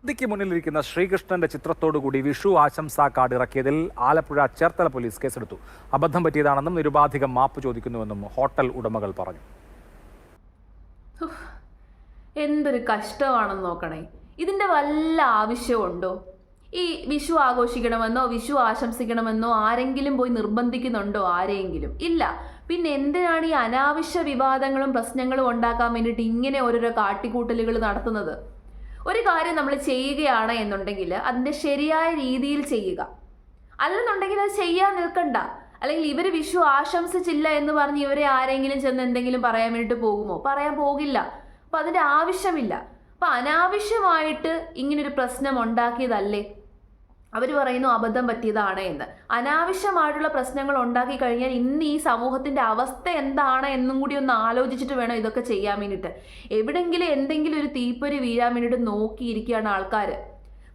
ക്ക് മുന്നിലിരിക്കുന്ന ശ്രീകൃഷ്ണന്റെ ചിത്രത്തോടുകൂടി വിഷു ആശംസാ കാർഡ് ഇറക്കിയതിൽ ആലപ്പുഴ ചേർത്തല പോലീസ് കേസെടുത്തു. അബദ്ധം പറ്റിയതാണെന്നും നിരുപാധികം മാപ്പ് ചോദിക്കുന്നുവെന്നും ഹോട്ടൽ ഉടമകൾ പറഞ്ഞു. എന്തൊരു കഷ്ടമാണെന്ന് നോക്കണേ. ഇതിന്റെ വല്ല ആവശ്യമുണ്ടോ? ഈ വിഷു ആഘോഷിക്കണമെന്നോ വിഷു ആശംസിക്കണമെന്നോ ആരെങ്കിലും പോയി നിർബന്ധിക്കുന്നുണ്ടോ ആരെയെങ്കിലും? ഇല്ല. പിന്നെ എന്തിനാണ് ഈ അനാവശ്യ വിവാദങ്ങളും പ്രശ്നങ്ങളും ഉണ്ടാക്കാൻ വേണ്ടിയിട്ട് ഇങ്ങനെ ഓരോരോ കാട്ടിക്കൂട്ടലുകൾ നടത്തുന്നത്? ഒരു കാര്യം നമ്മൾ ചെയ്യുകയാണ് എന്നുണ്ടെങ്കിൽ അതിൻ്റെ ശരിയായ രീതിയിൽ ചെയ്യുക. അല്ലെന്നുണ്ടെങ്കിൽ അത് ചെയ്യാൻ നിൽക്കണ്ട. അല്ലെങ്കിൽ ഇവർ വിഷു ആശംസിച്ചില്ല എന്ന് പറഞ്ഞ് ഇവരെ ആരെങ്കിലും ചെന്ന് എന്തെങ്കിലും പറയാൻ വേണ്ടിയിട്ട് പോകുമോ? പറയാൻ പോകില്ല. അപ്പം അതിൻ്റെ ആവശ്യമില്ല. അപ്പം അനാവശ്യമായിട്ട് ഇങ്ങനൊരു പ്രശ്നം ഉണ്ടാക്കിയതല്ലേ? അവർ പറയുന്നു അബദ്ധം പറ്റിയതാണ് എന്ന്. അനാവശ്യമായിട്ടുള്ള പ്രശ്നങ്ങൾ ഉണ്ടാക്കി കഴിഞ്ഞാൽ ഇന്ന് ഈ സമൂഹത്തിന്റെ അവസ്ഥ എന്താണ് എന്നും കൂടി ഒന്ന് ആലോചിച്ചിട്ട് വേണം ഇതൊക്കെ ചെയ്യാൻ വേണ്ടിയിട്ട്. എവിടെങ്കിലും എന്തെങ്കിലും ഒരു തീപ്പൊരി വീഴാൻ വേണ്ടിയിട്ട് നോക്കിയിരിക്കുകയാണ് ആൾക്കാർ.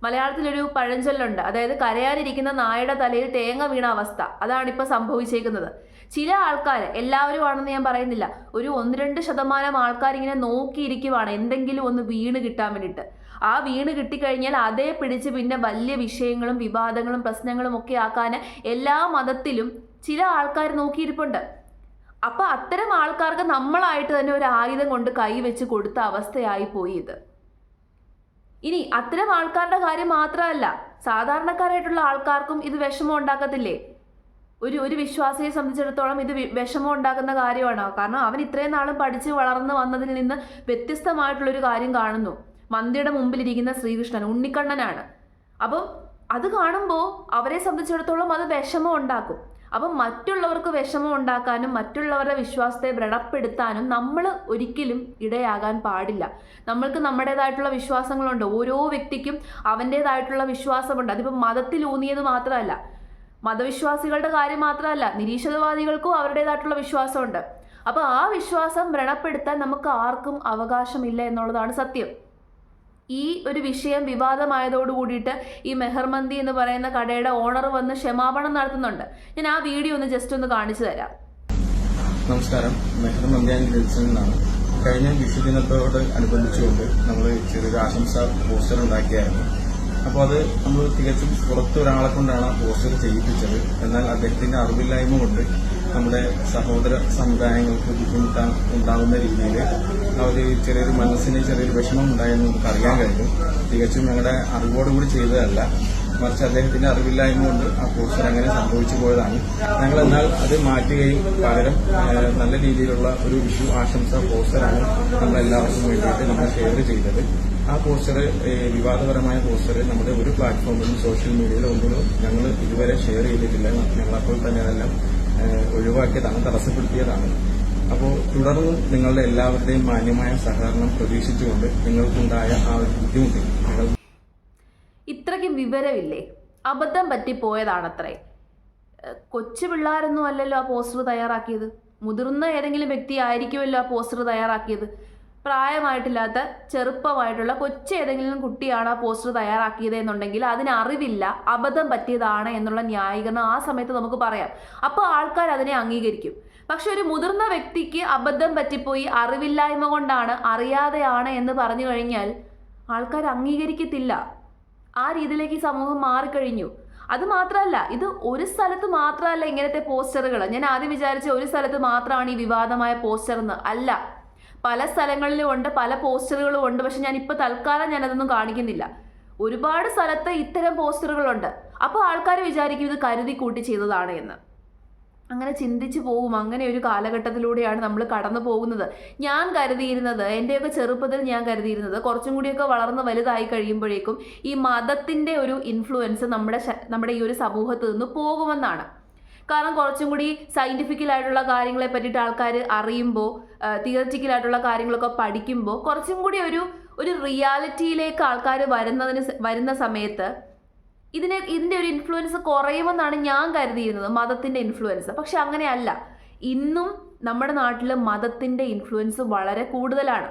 മലയാളത്തിലൊരു പഴഞ്ചൊല്ലുണ്ട്, അതായത് കരയാനിരിക്കുന്ന നായയുടെ തലയിൽ തേങ്ങ വീണ അവസ്ഥ. അതാണിപ്പോൾ സംഭവിച്ചേക്കുന്നത്. ചില ആൾക്കാർ, എല്ലാവരും ആണെന്ന് ഞാൻ പറയുന്നില്ല, ഒരു 1-2% ആൾക്കാർ ഇങ്ങനെ നോക്കിയിരിക്കുവാണ് എന്തെങ്കിലും ഒന്ന് വീണ് കിട്ടാൻ വേണ്ടിയിട്ട്. ആ വീണ് കിട്ടിക്കഴിഞ്ഞാൽ അതേ പിടിച്ച് പിന്നെ വലിയ വിഷയങ്ങളും വിവാദങ്ങളും പ്രശ്നങ്ങളും ഒക്കെ ആക്കാൻ എല്ലാ മതത്തിലും ചില ആൾക്കാർ നോക്കിയിരിപ്പുണ്ട്. അപ്പം അത്തരം ആൾക്കാർക്ക് നമ്മളായിട്ട് തന്നെ ഒരു ആയുധം കൊണ്ട് കൈവച്ച് കൊടുത്ത അവസ്ഥയായി പോയി ഇത്. ഇനി അത്തരം ആൾക്കാരുടെ കാര്യം മാത്രമല്ല, സാധാരണക്കാരായിട്ടുള്ള ആൾക്കാർക്കും ഇത് വിഷമം ഉണ്ടാക്കത്തില്ലേ? ഒരു വിശ്വാസിയെ സംബന്ധിച്ചിടത്തോളം ഇത് വിഷമം ഉണ്ടാക്കുന്ന കാര്യമാണ്. കാരണം അവൻ ഇത്രയും നാളും പഠിച്ച് വളർന്ന് വന്നതിൽ നിന്ന് വ്യത്യസ്തമായിട്ടുള്ളൊരു കാര്യം കാണുന്നു. മന്ദിയുടെ മുമ്പിലിരിക്കുന്ന ശ്രീകൃഷ്ണൻ ഉണ്ണിക്കണ്ണനാണ്. അപ്പം അത് കാണുമ്പോൾ അവരെ സംബന്ധിച്ചിടത്തോളം അത് വിഷമം ഉണ്ടാക്കും. അപ്പം മറ്റുള്ളവർക്ക് വിഷമം ഉണ്ടാക്കാനും മറ്റുള്ളവരുടെ വിശ്വാസത്തെ വ്രണപ്പെടുത്താനും നമ്മൾ ഒരിക്കലും ഇടയാകാൻ പാടില്ല. നമ്മൾക്ക് നമ്മുടേതായിട്ടുള്ള വിശ്വാസങ്ങളുണ്ട്. ഓരോ വ്യക്തിക്കും അവൻ്റേതായിട്ടുള്ള വിശ്വാസമുണ്ട്. അതിപ്പോൾ മതത്തിലൂന്നിയത് മാത്രമല്ല, മതവിശ്വാസികളുടെ കാര്യം മാത്രമല്ല, നിരീശ്വരവാദികൾക്കും അവരുടേതായിട്ടുള്ള വിശ്വാസമുണ്ട്. അപ്പോൾ ആ വിശ്വാസം വ്രണപ്പെടുത്താൻ നമുക്ക് ആർക്കും അവകാശമില്ല എന്നുള്ളതാണ് സത്യം. ഈ ഒരു വിഷയം വിവാദമായതോട് കൂടിയിട്ട് ഈ മെഹർമന്തി എന്ന് പറയുന്ന കടയുടെ ഓണർ വന്ന് ക്ഷമാപണം നടത്തുന്നുണ്ട്. ഞാൻ ആ വീഡിയോ ഒന്ന് ജസ്റ്റ് ഒന്ന് കാണിച്ചു തരാം. നമസ്കാരം, മെഹർമന്തി ആൻഡ് ഗ്രിൽസിൽ നിന്നാണ്. കഴിഞ്ഞ വിഷുദിനത്തോട് അനുബന്ധിച്ചുകൊണ്ട് നമ്മൾ ചെറിയൊരു ആശംസ പോസ്റ്റർ ഉണ്ടാക്കിയായിരുന്നു. അപ്പോൾ അത് നമ്മൾ തികച്ചും പുറത്തൊരാളെ കൊണ്ടാണ് ആ പോസ്റ്റർ ചെയ്യിപ്പിച്ചത്. എന്നാൽ അദ്ദേഹത്തിന്റെ അറിവില്ലായ്മ കൊണ്ട് നമ്മുടെ സഹോദര സമുദായങ്ങൾക്ക് ഉണ്ടാകുന്ന രീതിയിൽ ചെറിയൊരു മനസ്സിന് ചെറിയൊരു വിഷമം ഉണ്ടായെന്ന് നമുക്ക് അറിയാൻ കഴിഞ്ഞു. തികച്ചും ഞങ്ങളുടെ അറിവോടുകൂടി ചെയ്തതല്ല, മറിച്ച് അദ്ദേഹത്തിന്റെ അറിവില്ലായ്മ കൊണ്ട് ആ പോസ്റ്റർ അങ്ങനെ സംഭവിച്ചു പോയതാണ്. ഞങ്ങൾ എന്നാൽ അത് മാറ്റുകയും പകരം നല്ല രീതിയിലുള്ള ഒരു വിഷു ആശംസ പോസ്റ്ററാണ് നമ്മളെല്ലാവർക്കും വേണ്ടിയിട്ട് നമ്മൾ ഷെയർ ചെയ്തത്. ആ പോസ്റ്റർ, വിവാദപരമായ പോസ്റ്റർ നമ്മുടെ ഒരു പ്ലാറ്റ്ഫോമിലും സോഷ്യൽ മീഡിയയിലും ഒന്നും ഞങ്ങൾ ഇതുവരെ ഷെയർ ചെയ്തിട്ടില്ല. ഞങ്ങളപ്പോൾ തന്നെ അതെല്ലാം ഒഴിവാക്കിയതാണ്, തടസ്സപ്പെടുത്തിയതാണ്. അപ്പോൾ തുടർന്നും നിങ്ങളുടെ എല്ലാവരുടെയും മാന്യമായ സഹകരണം പ്രതീക്ഷിച്ചുകൊണ്ട് നിങ്ങൾക്കുണ്ടായ ആ ഒരു ബുദ്ധിമുട്ട് ഇത്രയ്ക്കും വിവരമില്ലേ? അബദ്ധം പറ്റിപ്പോയതാണത്രേ. കൊച്ചു പിള്ളേരൊന്നും അല്ലല്ലോ ആ പോസ്റ്റർ തയ്യാറാക്കിയത്. മുതിർന്ന ഏതെങ്കിലും വ്യക്തി ആയിരിക്കുമല്ലോ ആ പോസ്റ്റർ തയ്യാറാക്കിയത്. പ്രായമായിട്ടില്ലാത്ത ചെറുപ്പമായിട്ടുള്ള കൊച്ചേതെങ്കിലും കുട്ടിയാണ് ആ പോസ്റ്റർ തയ്യാറാക്കിയത് എന്നുണ്ടെങ്കിൽ അതിനറിവില്ല, അബദ്ധം പറ്റിയതാണ് എന്നുള്ള ന്യായീകരണം ആ സമയത്ത് നമുക്ക് പറയാം. അപ്പോൾ ആൾക്കാർ അതിനെ അംഗീകരിക്കും. പക്ഷെ ഒരു മുതിർന്ന വ്യക്തിക്ക് അബദ്ധം പറ്റിപ്പോയി, അറിവില്ലായ്മ കൊണ്ടാണ്, അറിയാതെയാണ് എന്ന് പറഞ്ഞു കഴിഞ്ഞാൽ ആൾക്കാർ അംഗീകരിക്കത്തില്ല. ആ രീതിയിലേക്ക് ഈ സമൂഹം മാറിക്കഴിഞ്ഞു. അത് മാത്രമല്ല, ഇത് ഒരു സ്ഥലത്ത് മാത്രമല്ല ഇങ്ങനത്തെ പോസ്റ്ററുകൾ. ഞാൻ ആദ്യം വിചാരിച്ച ഒരു സ്ഥലത്ത് മാത്രമാണ് ഈ വിവാദമായ പോസ്റ്റർ എന്ന്. അല്ല, പല സ്ഥലങ്ങളിലും ഉണ്ട്, പല പോസ്റ്ററുകളും ഉണ്ട്. പക്ഷെ ഞാനിപ്പോൾ തൽക്കാലം ഞാനതൊന്നും കാണിക്കുന്നില്ല. ഒരുപാട് സ്ഥലത്ത് ഇത്തരം പോസ്റ്ററുകളുണ്ട്. അപ്പോൾ ആൾക്കാർ വിചാരിക്കും ഇത് കരുതി കൂട്ടി ചെയ്തതാണ് എന്ന്. അങ്ങനെ ചിന്തിച്ചു പോകും. അങ്ങനെ ഒരു കാലഘട്ടത്തിലൂടെയാണ് നമ്മൾ കടന്നു പോകുന്നത്. ഞാൻ കരുതിയിരുന്നത്, എൻ്റെയൊക്കെ ചെറുപ്പത്തിൽ ഞാൻ കരുതിയിരുന്നത്, കുറച്ചും കൂടിയൊക്കെ വളർന്ന് വലുതായി കഴിയുമ്പോഴേക്കും ഈ മതത്തിൻ്റെ ഒരു ഇൻഫ്ലുവൻസ് നമ്മുടെ ഈ ഒരു സമൂഹത്തിൽ നിന്ന് പോകുമെന്നാണ്. കാരണം കുറച്ചും കൂടി സയൻറ്റിഫിക്കലായിട്ടുള്ള കാര്യങ്ങളെ പറ്റിയിട്ട് ആൾക്കാർ അറിയുമ്പോൾ, തിയററ്റിക്കലായിട്ടുള്ള കാര്യങ്ങളൊക്കെ പഠിക്കുമ്പോൾ കുറച്ചും കൂടി ഒരു റിയാലിറ്റിയിലേക്ക് ആൾക്കാർ വരുന്ന സമയത്ത് ഇതിൻ്റെ ഒരു ഇൻഫ്ലുവൻസ് കുറയുമെന്നാണ് ഞാൻ കരുതിയിരുന്നത്, മതത്തിൻ്റെ ഇൻഫ്ലുവൻസ്. പക്ഷെ അങ്ങനെയല്ല. ഇന്നും നമ്മുടെ നാട്ടിൽ മതത്തിൻ്റെ ഇൻഫ്ലുവൻസ് വളരെ കൂടുതലാണ്.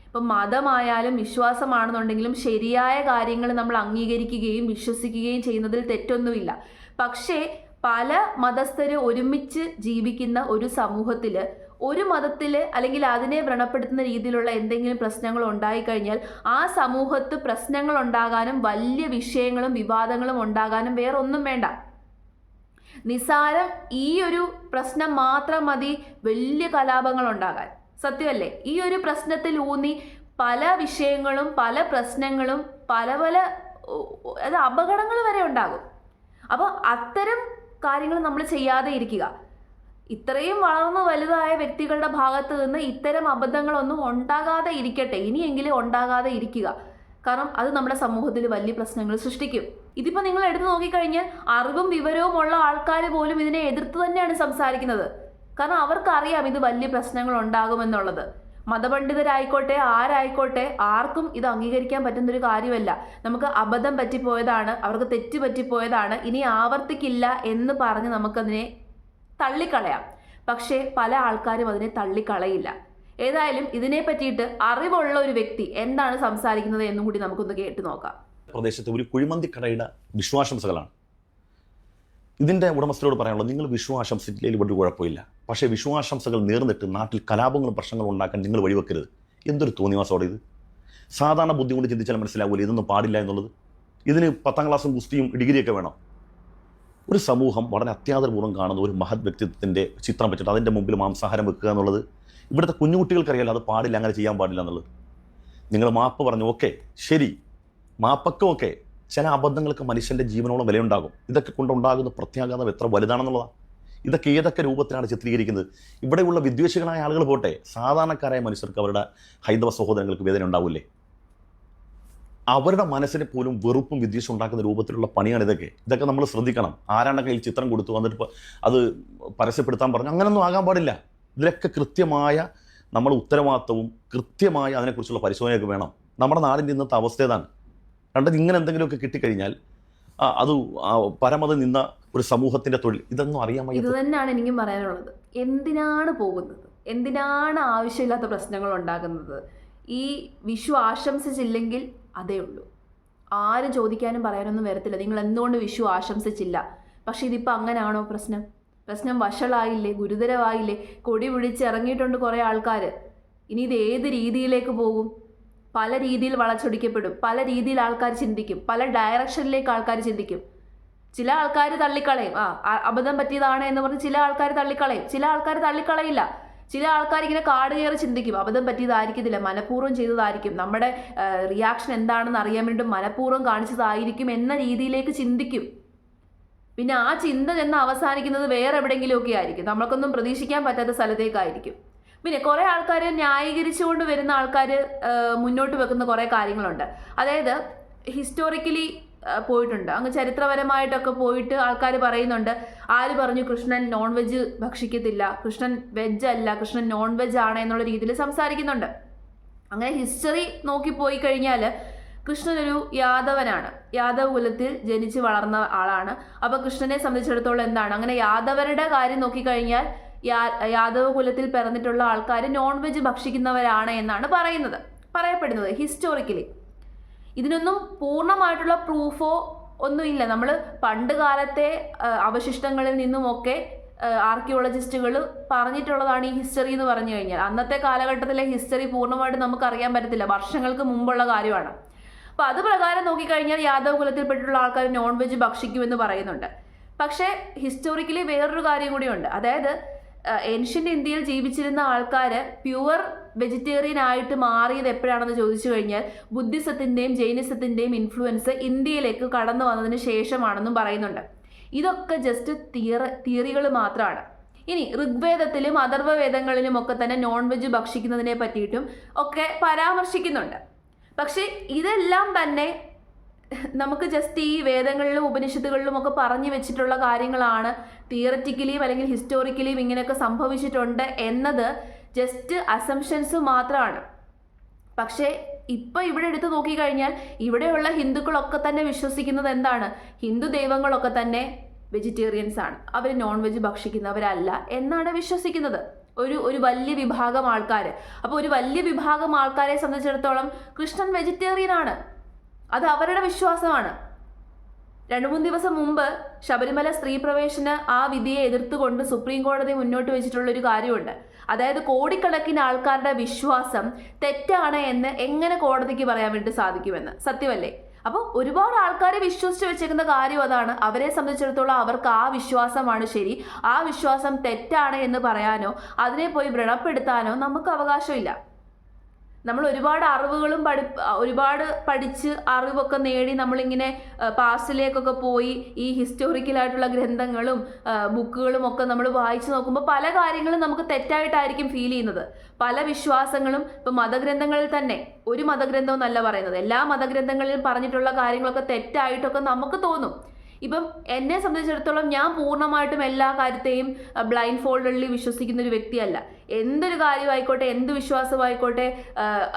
ഇപ്പം മതമായാലും വിശ്വാസമാണെന്നുണ്ടെങ്കിലും ശരിയായ കാര്യങ്ങൾ നമ്മൾ അംഗീകരിക്കുകയും വിശ്വസിക്കുകയും ചെയ്യുന്നതിൽ തെറ്റൊന്നുമില്ല. പക്ഷേ പല മതസ്ഥര് ഒരുമിച്ച് ജീവിക്കുന്ന ഒരു സമൂഹത്തിൽ ഒരു മതത്തിൽ അല്ലെങ്കിൽ അതിനെ വ്രണപ്പെടുത്തുന്ന രീതിയിലുള്ള എന്തെങ്കിലും പ്രശ്നങ്ങൾ ഉണ്ടായിക്കഴിഞ്ഞാൽ ആ സമൂഹത്ത് പ്രശ്നങ്ങൾ ഉണ്ടാകാനും വലിയ വിഷയങ്ങളും വിവാദങ്ങളും ഉണ്ടാകാനും വേറെ ഒന്നും വേണ്ട. നിസാരം ഈ ഒരു പ്രശ്നം മാത്രം മതി വലിയ കലാപങ്ങൾ ഉണ്ടാകാൻ. സത്യമല്ലേ? ഈ ഒരു പ്രശ്നത്തിൽ ഊന്നി പല വിഷയങ്ങളും പല പ്രശ്നങ്ങളും പല അപകടങ്ങൾ വരെ ഉണ്ടാകും. അപ്പോൾ അത്തരം കാര്യങ്ങൾ നമ്മൾ ചെയ്യാതെ ഇരിക്കുക. ഇത്രയും വളർന്നു വലുതായ വ്യക്തികളുടെ ഭാഗത്ത് നിന്ന് ഇത്തരം അബദ്ധങ്ങളൊന്നും ഉണ്ടാകാതെ ഇരിക്കട്ടെ, ഇനിയെങ്കിലും ഉണ്ടാകാതെ ഇരിക്കുക. കാരണം അത് നമ്മുടെ സമൂഹത്തിൽ വലിയ പ്രശ്നങ്ങൾ സൃഷ്ടിക്കും. ഇതിപ്പോൾ നിങ്ങൾ എടുത്തു നോക്കിക്കഴിഞ്ഞാൽ അറിവും വിവരവും ഉള്ള ആൾക്കാർ പോലും ഇതിനെ എതിർത്ത് തന്നെയാണ് സംസാരിക്കുന്നത്. കാരണം അവർക്കറിയാം ഇത് വലിയ പ്രശ്നങ്ങൾ ഉണ്ടാകുമെന്നുള്ളത്. മതപണ്ഡിതരായിക്കോട്ടെ ആരായിക്കോട്ടെ ആർക്കും ഇത് അംഗീകരിക്കാൻ പറ്റുന്നൊരു കാര്യമല്ല. നമുക്ക് അബദ്ധം പറ്റിപ്പോയതാണ്, അവർക്ക് തെറ്റ് പറ്റിപ്പോയതാണ്, ഇനി ആവർത്തിക്കില്ല എന്ന് പറഞ്ഞ് നമുക്കതിനെ തള്ളിക്കളയാം. പക്ഷേ പല ആൾക്കാരും അതിനെ തള്ളിക്കളയില്ല. ഏതായാലും ഇതിനെ പറ്റിയിട്ട് അറിവുള്ള ഒരു വ്യക്തി എന്താണ് സംസാരിക്കുന്നത് എന്നും കൂടി നമുക്കൊന്ന് കേട്ടു നോക്കാം. പ്രദേശത്തെ ഒരു കുഴിമന്തിക്കടയുടെ വിഷുവാശംസകളാണ്. ഇതിൻ്റെ ഉടമസ്ഥരോട് പറയാനുള്ളത്, നിങ്ങൾ വിഷുവാശംസിച്ചില്ലെങ്കിൽ ഇവിടെ കുഴപ്പമില്ല, പക്ഷേ വിഷുവാശംസകൾ നേർന്നിട്ട് നാട്ടിൽ കലാപങ്ങളും പ്രശ്നങ്ങളും ഉണ്ടാക്കാൻ നിങ്ങൾ വഴിവെക്കരുത്. എന്തൊരു തോന്നിവാസോടെ ഇത്! സാധാരണ ബുദ്ധി കൊണ്ട് ചിന്തിച്ചാൽ മനസ്സിലാവില്ല ഇതൊന്നും പാടില്ല എന്നുള്ളത്. ഇതിന് 10ാം ക്ലാസ്സും ഗുസ്തിയും ഡിഗ്രിയൊക്കെ വേണം. ഒരു സമൂഹം വളരെ അത്യാദരപൂർവ്വം കാണുന്ന ഒരു മഹത് വ്യക്തിത്വത്തിൻ്റെ ചിത്രം വെച്ചിട്ട് അതിൻ്റെ മുമ്പിൽ മാംസാഹാരം വെക്കുക എന്നുള്ളത് ഇവിടുത്തെ കുഞ്ഞുകുട്ടികൾക്കറിയാലോ അത് പാടില്ല, അങ്ങനെ ചെയ്യാൻ പാടില്ല എന്നുള്ളത്. നിങ്ങൾ മാപ്പ് പറഞ്ഞു, ഓക്കെ ശരി, മാപ്പൊക്കെ ഓക്കെ. ചില അബദ്ധങ്ങൾക്ക് മനുഷ്യൻ്റെ ജീവനോളം വിലയുണ്ടാകും. ഇതൊക്കെ കൊണ്ടുണ്ടാകുന്ന പ്രത്യാഘാതം എത്ര വലുതാണെന്നുള്ളതാണ്. ഇതൊക്കെ ഏതൊക്കെ രൂപത്തിലാണ് ചിത്രീകരിക്കുന്നത്? ഇവിടെയുള്ള വിദ്വേഷികളായ ആളുകൾ പോട്ടെ, സാധാരണക്കാരായ മനുഷ്യർക്ക് അവരുടെ ഹൈന്ദവ സഹോദരങ്ങൾക്ക് വേദന ഉണ്ടാവില്ലേ? അവരുടെ മനസ്സിനെ പോലും വെറുപ്പും വിദ്വേഷം ഉണ്ടാക്കുന്ന രൂപത്തിലുള്ള പണിയാണ് ഇതൊക്കെ. ഇതൊക്കെ നമ്മൾ ശ്രദ്ധിക്കണം. ആരാണ് കയ്യിൽ ചിത്രം കൊടുത്തു വന്നിട്ട് അത് പരസ്യപ്പെടുത്താൻ പറഞ്ഞു, അങ്ങനൊന്നും ആകാൻ പാടില്ല. ഇതിലൊക്കെ കൃത്യമായ നമ്മൾ ഉത്തരവാദിത്വവും കൃത്യമായ അതിനെക്കുറിച്ചുള്ള പരിശോധനയൊക്കെ വേണം. നമ്മുടെ നാടിൻ്റെ ഇന്നത്തെ അവസ്ഥ ഏതാണ്? കണ്ടത് ഇങ്ങനെ എന്തെങ്കിലുമൊക്കെ കിട്ടിക്കഴിഞ്ഞാൽ അത് പരമത നിന്ന ഒരു സമൂഹത്തിൻ്റെ തൊഴിൽ ഇതൊന്നും അറിയാൻ വയ്യ. ഇത് തന്നെയാണ് എനിക്കും പറയാനുള്ളത്. എന്തിനാണ് പോകുന്നത്? എന്തിനാണ് ആവശ്യമില്ലാത്ത പ്രശ്നങ്ങൾ ഉണ്ടാകുന്നത്? ഈ വിഷു ആശംസിച്ചില്ലെങ്കിൽ അതേ ഉള്ളൂ. ആരും ചോദിക്കാനും പറയാനൊന്നും വരത്തില്ല, നിങ്ങൾ എന്തുകൊണ്ട് വിഷു ആശംസിച്ചില്ല. പക്ഷെ ഇതിപ്പോൾ അങ്ങനെയാണോ പ്രശ്നം വഷളായില്ലേ, ഗുരുതരമായില്ലേ? കൊടി പിടിച്ച് ഇറങ്ങിയിട്ടുണ്ട് കുറേ ആൾക്കാർ. ഇനി ഇത് ഏത് രീതിയിലേക്ക് പോകും? പല രീതിയിൽ വളച്ചൊടിക്കപ്പെടും, പല രീതിയിൽ ആൾക്കാർ ചിന്തിക്കും, പല ഡയറക്ഷനിലേക്ക് ആൾക്കാർ ചിന്തിക്കും. ചില ആൾക്കാർ തള്ളിക്കളയും, അബദ്ധം പറ്റിയതാണ് എന്ന് പറഞ്ഞ് ചില ആൾക്കാർ തള്ളിക്കളയും, ചില ആൾക്കാർ തള്ളിക്കളയില്ല. ചില ആൾക്കാർ ഇങ്ങനെ കാട് കയറി ചിന്തിക്കും, അബദ്ധം പറ്റിയതായിരിക്കത്തില്ല, മനഃപൂർവ്വം ചെയ്തതായിരിക്കും, നമ്മുടെ റിയാക്ഷൻ എന്താണെന്ന് അറിയാൻ വേണ്ടി മനഃപൂർവ്വം കാണിച്ചതായിരിക്കും എന്ന രീതിയിലേക്ക് ചിന്തിക്കും. പിന്നെ ആ ചിന്ത ചെന്ന് അവസാനിക്കുന്നത് വേറെ എവിടെയെങ്കിലുമൊക്കെ ആയിരിക്കും, നമ്മൾക്കൊന്നും പ്രതീക്ഷിക്കാൻ പറ്റാത്ത സ്ഥലത്തേക്കായിരിക്കും. പിന്നെ കുറേ ആൾക്കാർ ന്യായീകരിച്ചുകൊണ്ട് വരുന്ന ആൾക്കാർ മുന്നോട്ട് വെക്കുന്ന കുറേ കാര്യങ്ങളുണ്ട്. അതായത് ഹിസ്റ്റോറിക്കലി പോയിട്ടുണ്ട്, അങ്ങ് ചരിത്രപരമായിട്ടൊക്കെ പോയിട്ട് ആൾക്കാർ പറയുന്നുണ്ട്, ആര് പറഞ്ഞു കൃഷ്ണൻ നോൺ വെജ് ഭക്ഷിക്കത്തില്ല, കൃഷ്ണൻ വെജ് അല്ല, കൃഷ്ണൻ നോൺ വെജ് ആണ് എന്നുള്ള രീതിയിൽ സംസാരിക്കുന്നുണ്ട്. അങ്ങനെ ഹിസ്റ്ററി നോക്കിപ്പോയി കഴിഞ്ഞാൽ കൃഷ്ണൻ ഒരു യാദവനാണ്, യാദവ് കുലത്തിൽ ജനിച്ച് വളർന്ന ആളാണ്. അപ്പോൾ കൃഷ്ണനെ സംബന്ധിച്ചിടത്തോളം എന്താണ്, അങ്ങനെ യാദവരുടെ കാര്യം നോക്കിക്കഴിഞ്ഞാൽ യാദവ് കുലത്തിൽ പിറന്നിട്ടുള്ള ആൾക്കാർ നോൺ വെജ് ഭക്ഷിക്കുന്നവരാണ് എന്നാണ് പറയപ്പെടുന്നത് ഹിസ്റ്റോറിക്കലി. ഇതിനൊന്നും പൂർണ്ണമായിട്ടുള്ള പ്രൂഫോ ഒന്നുമില്ല. നമ്മൾ പണ്ട് കാലത്തെ അവശിഷ്ടങ്ങളിൽ നിന്നുമൊക്കെ ആർക്കിയോളജിസ്റ്റുകൾ പറഞ്ഞിട്ടുള്ളതാണ് ഈ ഹിസ്റ്ററി എന്ന് പറഞ്ഞു കഴിഞ്ഞാൽ. അന്നത്തെ കാലഘട്ടത്തിലെ ഹിസ്റ്ററി പൂർണ്ണമായിട്ട് നമുക്ക് അറിയാൻ പറ്റത്തില്ല, വർഷങ്ങൾക്ക് മുമ്പുള്ള കാര്യമാണ്. അപ്പോൾ അത് പ്രകാരം നോക്കിക്കഴിഞ്ഞാൽ യാദവ് കുലത്തിൽപ്പെട്ടിട്ടുള്ള ആൾക്കാർ നോൺ വെജ് ഭക്ഷിക്കുമെന്ന് പറയുന്നുണ്ട്. പക്ഷേ ഹിസ്റ്റോറിക്കലി വേറൊരു കാര്യം കൂടിയുണ്ട്. അതായത് ഏൻഷ്യൻ്റ് ഇന്ത്യയിൽ ജീവിച്ചിരുന്ന ആൾക്കാർ പ്യുവർ വെജിറ്റേറിയൻ ആയിട്ട് മാറിയത് എപ്പോഴാണെന്ന് ചോദിച്ചു കഴിഞ്ഞാൽ ബുദ്ധിസത്തിൻ്റെയും ജൈനിസത്തിൻ്റെയും ഇൻഫ്ലുവൻസ് ഇന്ത്യയിലേക്ക് കടന്നു വന്നതിന് ശേഷമാണെന്നും പറയുന്നുണ്ട്. ഇതൊക്കെ ജസ്റ്റ് തിയറികൾ മാത്രമാണ്. ഇനി ഋഗ്വേദത്തിലും അഥർവവേദങ്ങളിലും ഒക്കെ തന്നെ നോൺ വെജ് ഭക്ഷിക്കുന്നതിനെ പറ്റിയിട്ടും ഒക്കെ പരാമർശിക്കുന്നുണ്ട്. പക്ഷേ ഇതെല്ലാം തന്നെ നമുക്ക് ജസ്റ്റ് ഈ വേദങ്ങളിലും ഉപനിഷത്തുകളിലും ഒക്കെ പറഞ്ഞു വെച്ചിട്ടുള്ള കാര്യങ്ങളാണ്. തിയററ്റിക്കലിയും അല്ലെങ്കിൽ ഹിസ്റ്റോറിക്കലിയും ഇങ്ങനെയൊക്കെ സംഭവിച്ചിട്ടുണ്ട് എന്നത് ജസ്റ്റ് അസംഷൻസ് മാത്രമാണ്. പക്ഷേ ഇപ്പം ഇവിടെ എടുത്ത് നോക്കിക്കഴിഞ്ഞാൽ ഇവിടെയുള്ള ഹിന്ദുക്കളൊക്കെ തന്നെ വിശ്വസിക്കുന്നത് എന്താണ്, ഹിന്ദു ദൈവങ്ങളൊക്കെ തന്നെ വെജിറ്റേറിയൻസ് ആണ്, അവർ നോൺ വെജ് ഭക്ഷിക്കുന്നവരല്ല എന്നാണ് വിശ്വസിക്കുന്നത് ഒരു വലിയ വിഭാഗം ആൾക്കാർ. അപ്പോൾ ഒരു വലിയ വിഭാഗം ആൾക്കാരെ സംബന്ധിച്ചിടത്തോളം കൃഷ്ണൻ വെജിറ്റേറിയൻ ആണ്, അത് അവരുടെ വിശ്വാസമാണ്. 2-3 ദിവസം മുമ്പ് ശബരിമല സ്ത്രീ പ്രവേശന ആ വിധിയെ എതിർത്തുകൊണ്ട് സുപ്രീം കോടതി മുന്നോട്ട് വെച്ചിട്ടുള്ള ഒരു കാര്യമുണ്ട്. അതായത് കോടിക്കണക്കിന് ആൾക്കാരുടെ വിശ്വാസം തെറ്റാണ് എന്ന് എങ്ങനെ കോടതിക്ക് പറയാൻ വേണ്ടി സാധിക്കുമെന്ന്. സത്യമല്ലേ? അപ്പോൾ ഒരുപാട് ആൾക്കാരെ വിശ്വസിച്ച് വെച്ചേക്കുന്ന കാര്യം അതാണ്. അവരെ സംബന്ധിച്ചിടത്തോളം അവർക്ക് ആ വിശ്വാസമാണ് ശരി, ആ വിശ്വാസം തെറ്റാണ് എന്ന് പറയാനോ അതിനെ പോയി വ്രണപ്പെടുത്താനോ നമുക്ക് അവകാശമില്ല. നമ്മൾ ഒരുപാട് അറിവുകളും ഒരുപാട് പഠിച്ച് അറിവൊക്കെ നേടി നമ്മളിങ്ങനെ പാസ്റ്റിലേക്കൊക്കെ പോയി ഈ ഹിസ്റ്റോറിക്കലായിട്ടുള്ള ഗ്രന്ഥങ്ങളും ബുക്കുകളും ഒക്കെ നമ്മൾ വായിച്ചു നോക്കുമ്പോൾ പല കാര്യങ്ങളും നമുക്ക് തെറ്റായിട്ടായിരിക്കും ഫീൽ ചെയ്യുന്നത്. പല വിശ്വാസങ്ങളും ഇപ്പം മതഗ്രന്ഥങ്ങളിൽ തന്നെ, ഒരു മതഗ്രന്ഥവും എന്നല്ല പറയുന്നത്, എല്ലാ മതഗ്രന്ഥങ്ങളിലും പറഞ്ഞിട്ടുള്ള കാര്യങ്ങളൊക്കെ തെറ്റായിട്ടൊക്കെ നമുക്ക് തോന്നും. ഇപ്പം എന്നെ സംബന്ധിച്ചിടത്തോളം ഞാൻ പൂർണ്ണമായിട്ടും എല്ലാ കാര്യത്തെയും ബ്ലൈൻഡ് ഫോൾഡഡ്ലി വിശ്വസിക്കുന്ന ഒരു വ്യക്തിയല്ല. എന്തൊരു കാര്യമായിക്കോട്ടെ, എന്ത് വിശ്വാസമായിക്കോട്ടെ,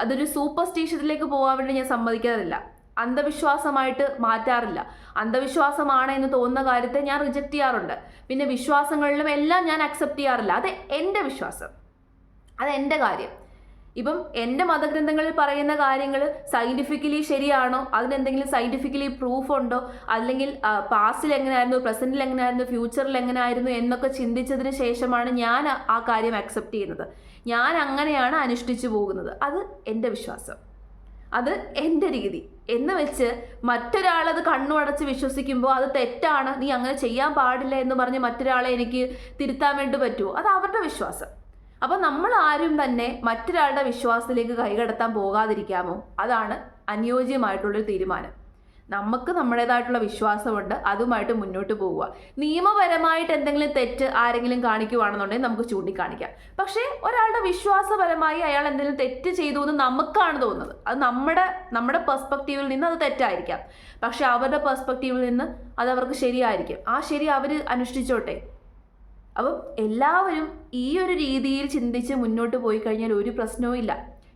അതൊരു സൂപ്പർസ്റ്റീഷ്യത്തിലേക്ക് പോകാൻ വേണ്ടി ഞാൻ സമ്മതിക്കാറില്ല. അന്ധവിശ്വാസമായിട്ട് മാറ്റാറില്ല. അന്ധവിശ്വാസമാണ് എന്ന് തോന്നുന്ന കാര്യത്തെ ഞാൻ റിജക്റ്റ് ചെയ്യാറുണ്ട്. പിന്നെ വിശ്വാസങ്ങളിലും എല്ലാം ഞാൻ അക്സെപ്റ്റ് ചെയ്യാറില്ല. അത് എൻ്റെ വിശ്വാസം, അത് എൻ്റെ കാര്യം. ഇപ്പം എൻ്റെ മതഗ്രന്ഥങ്ങളിൽ പറയുന്ന കാര്യങ്ങൾ സയൻറ്റിഫിക്കലി ശരിയാണോ, അതിനെന്തെങ്കിലും സയൻറ്റിഫിക്കലി പ്രൂഫ് ഉണ്ടോ, അല്ലെങ്കിൽ പാസ്റ്റിൽ എങ്ങനെയായിരുന്നു, പ്രസൻറ്റിൽ എങ്ങനെയായിരുന്നു, ഫ്യൂച്ചറിൽ എങ്ങനെയായിരുന്നു എന്നൊക്കെ ചിന്തിച്ചതിന് ശേഷമാണ് ഞാൻ ആ കാര്യം അക്സെപ്റ്റ് ചെയ്യുന്നത്. ഞാൻ അങ്ങനെയാണ് അനുഷ്ഠിച്ചു പോകുന്നത്. അത് എൻ്റെ വിശ്വാസം, അത് എൻ്റെ രീതി എന്ന് വെച്ച് മറ്റൊരാളത് കണ്ണുടച്ച് വിശ്വസിക്കുമ്പോൾ അത് തെറ്റാണ്, നീ അങ്ങനെ ചെയ്യാൻ പാടില്ല എന്ന് പറഞ്ഞ് മറ്റൊരാളെ എനിക്ക് തിരുത്താൻ വേണ്ടി പറ്റുമോ? അത് അവരുടെ വിശ്വാസം. അപ്പം നമ്മൾ ആരും തന്നെ മറ്റൊരാളുടെ വിശ്വാസത്തിലേക്ക് കൈകടത്താൻ പോകാതിരിക്കാമോ? അതാണ് അനുയോജ്യമായിട്ടുള്ളൊരു തീരുമാനം. നമുക്ക് നമ്മുടേതായിട്ടുള്ള വിശ്വാസമുണ്ട്, അതുമായിട്ട് മുന്നോട്ട് പോവുക. നിയമപരമായിട്ട് എന്തെങ്കിലും തെറ്റ് ആരെങ്കിലും കാണിക്കുവാണെന്നുണ്ടെങ്കിൽ നമുക്ക് ചൂണ്ടിക്കാണിക്കാം. പക്ഷേ ഒരാളുടെ വിശ്വാസപരമായി അയാൾ എന്തെങ്കിലും തെറ്റ് ചെയ്തു എന്ന് നമുക്കാണ് തോന്നുന്നത്, അത് നമ്മുടെ പെർസ്പെക്റ്റീവിൽ നിന്ന് അത് തെറ്റായിരിക്കാം. പക്ഷെ അവരുടെ പെർസ്പെക്റ്റീവിൽ നിന്ന് അത് അവർക്ക് ശരിയായിരിക്കും. ആ ശരി അവർ അനുഷ്ഠിച്ചോട്ടെ. അപ്പം എല്ലാവരും ഈ ഒരു രീതിയിൽ ചിന്തിച്ച് മുന്നോട്ട് പോയി കഴിഞ്ഞാൽ ഒരു പ്രശ്നവും ഇല്ല.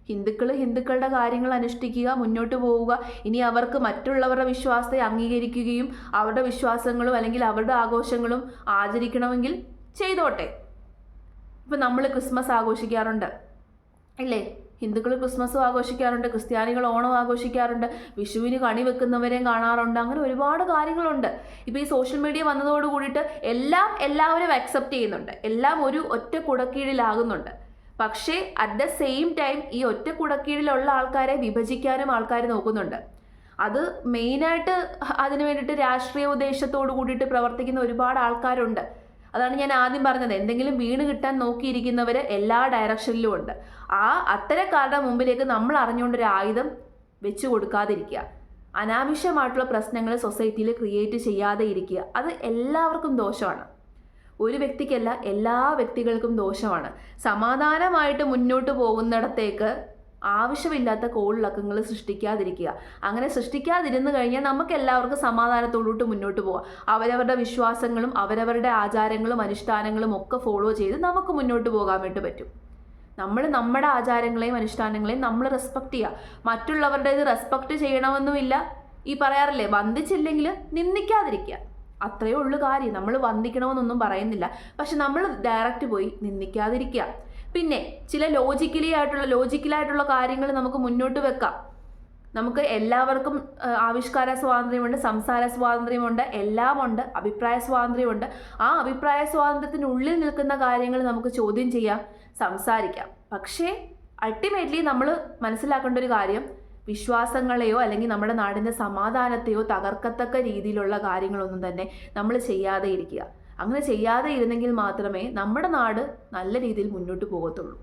ഹിന്ദുക്കളുടെ കാര്യങ്ങൾ അനുഷ്ഠിക്കുക, മുന്നോട്ട് പോവുക. ഇനി അവർക്ക് മറ്റുള്ളവരുടെ വിശ്വാസത്തെ അംഗീകരിക്കുകയും അവരുടെ വിശ്വാസങ്ങളും അല്ലെങ്കിൽ അവരുടെ ആഘോഷങ്ങളും ആചരിക്കണമെങ്കിൽ ചെയ്തോട്ടെ. ഇപ്പം നമ്മൾ ക്രിസ്മസ് ആഘോഷിക്കാറുണ്ട് അല്ലേ? ഹിന്ദുക്കൾ ക്രിസ്മസും ആഘോഷിക്കാറുണ്ട്, ക്രിസ്ത്യാനികൾ ഓണം ആഘോഷിക്കാറുണ്ട്, വിഷുവിന് കണി വെക്കുന്നവരെയും കാണാറുണ്ട്. അങ്ങനെ ഒരുപാട് കാര്യങ്ങളുണ്ട്. ഇപ്പോൾ ഈ സോഷ്യൽ മീഡിയ വന്നതോട് കൂടിയിട്ട് എല്ലാവരും അക്സെപ്റ്റ് ചെയ്യുന്നുണ്ട്, എല്ലാം ഒരു ഒറ്റ കുടക്കീഴിലാകുന്നുണ്ട്. പക്ഷേ അറ്റ് ദ സെയിം ടൈം ഈ ഒറ്റ കുടക്കീഴിലുള്ള ആൾക്കാരെ വിഭജിക്കാനും ആൾക്കാർ നോക്കുന്നുണ്ട്. അത് മെയിനായിട്ട് അതിന് വേണ്ടിയിട്ട് രാഷ്ട്രീയ ഉദ്ദേശത്തോട് കൂടിയിട്ട് പ്രവർത്തിക്കുന്ന ഒരുപാട് ആൾക്കാരുണ്ട്. അതാണ് ഞാൻ ആദ്യം പറഞ്ഞത്, എന്തെങ്കിലും വീണ് കിട്ടാൻ നോക്കിയിരിക്കുന്നവർ എല്ലാ ഡയറക്ഷനിലും ഉണ്ട്. അത്തരക്കാരുടെ മുമ്പിലേക്ക് നമ്മൾ അറിഞ്ഞുകൊണ്ടൊരു ആയുധം വെച്ച് കൊടുക്കാതിരിക്കുക. അനാവശ്യമായിട്ടുള്ള പ്രശ്നങ്ങൾ സൊസൈറ്റിയിൽ ക്രിയേറ്റ് ചെയ്യാതെ ഇരിക്കുക. അത് എല്ലാവർക്കും ദോഷമാണ്. ഒരു വ്യക്തിക്കല്ല, എല്ലാ വ്യക്തികൾക്കും ദോഷമാണ്. സമാധാനമായിട്ട് മുന്നോട്ട് പോകുന്നിടത്തേക്ക് ആവശ്യമില്ലാത്ത കോളിളക്കങ്ങൾ സൃഷ്ടിക്കാതിരിക്കുക. അങ്ങനെ സൃഷ്ടിക്കാതിരുന്നു കഴിഞ്ഞാൽ നമുക്ക് എല്ലാവർക്കും സമാധാനത്തോടുകൂടി മുന്നോട്ട് പോകാം. അവരവരുടെ വിശ്വാസങ്ങളും അവരവരുടെ ആചാരങ്ങളും അനുഷ്ഠാനങ്ങളും ഒക്കെ ഫോളോ ചെയ്ത് നമുക്ക് മുന്നോട്ട് പോകാൻ വേണ്ടി പറ്റും. നമ്മൾ നമ്മുടെ ആചാരങ്ങളെയും അനുഷ്ഠാനങ്ങളെയും നമ്മൾ റെസ്പെക്റ്റ് ചെയ്യുക. മറ്റുള്ളവരുടേത് റെസ്പെക്റ്റ് ചെയ്യണമെന്നുമില്ല. ഈ പറയാറില്ലേ, വന്ദിച്ചില്ലെങ്കിൽ നിന്ദിക്കാതിരിക്കുക. അത്രയേ ഉള്ളൂ കാര്യം. നമ്മൾ വന്ദിക്കണമെന്നൊന്നും പറയുന്നില്ല, പക്ഷെ നമ്മൾ ഡയറക്റ്റ് പോയി നിന്ദിക്കാതിരിക്കുക. പിന്നെ ചില ലോജിക്കലായിട്ടുള്ള കാര്യങ്ങൾ നമുക്ക് മുന്നോട്ട് വെക്കാം. നമുക്ക് എല്ലാവർക്കും ആവിഷ്കാര സ്വാതന്ത്ര്യമുണ്ട്, സംസാര സ്വാതന്ത്ര്യമുണ്ട്, എല്ലാമുണ്ട്, അഭിപ്രായ സ്വാതന്ത്ര്യമുണ്ട്. ആ അഭിപ്രായ സ്വാതന്ത്ര്യത്തിനുള്ളിൽ നിൽക്കുന്ന കാര്യങ്ങൾ നമുക്ക് ചോദ്യം ചെയ്യാം, സംസാരിക്കാം. പക്ഷേ അൾട്ടിമേറ്റ്ലി നമ്മൾ മനസ്സിലാക്കേണ്ട ഒരു കാര്യം, വിശ്വാസങ്ങളെയോ അല്ലെങ്കിൽ നമ്മുടെ നാടിൻ്റെ സമാധാനത്തെയോ തകർക്കത്തക്ക രീതിയിലുള്ള കാര്യങ്ങളൊന്നും തന്നെ നമ്മൾ ചെയ്യാതെ ഇരിക്കുക. അങ്ങനെ ചെയ്യാതെ ഇരുന്നെങ്കിൽ മാത്രമേ നമ്മുടെ നാട് നല്ല രീതിയിൽ മുന്നോട്ട് പോകത്തുള്ളൂ.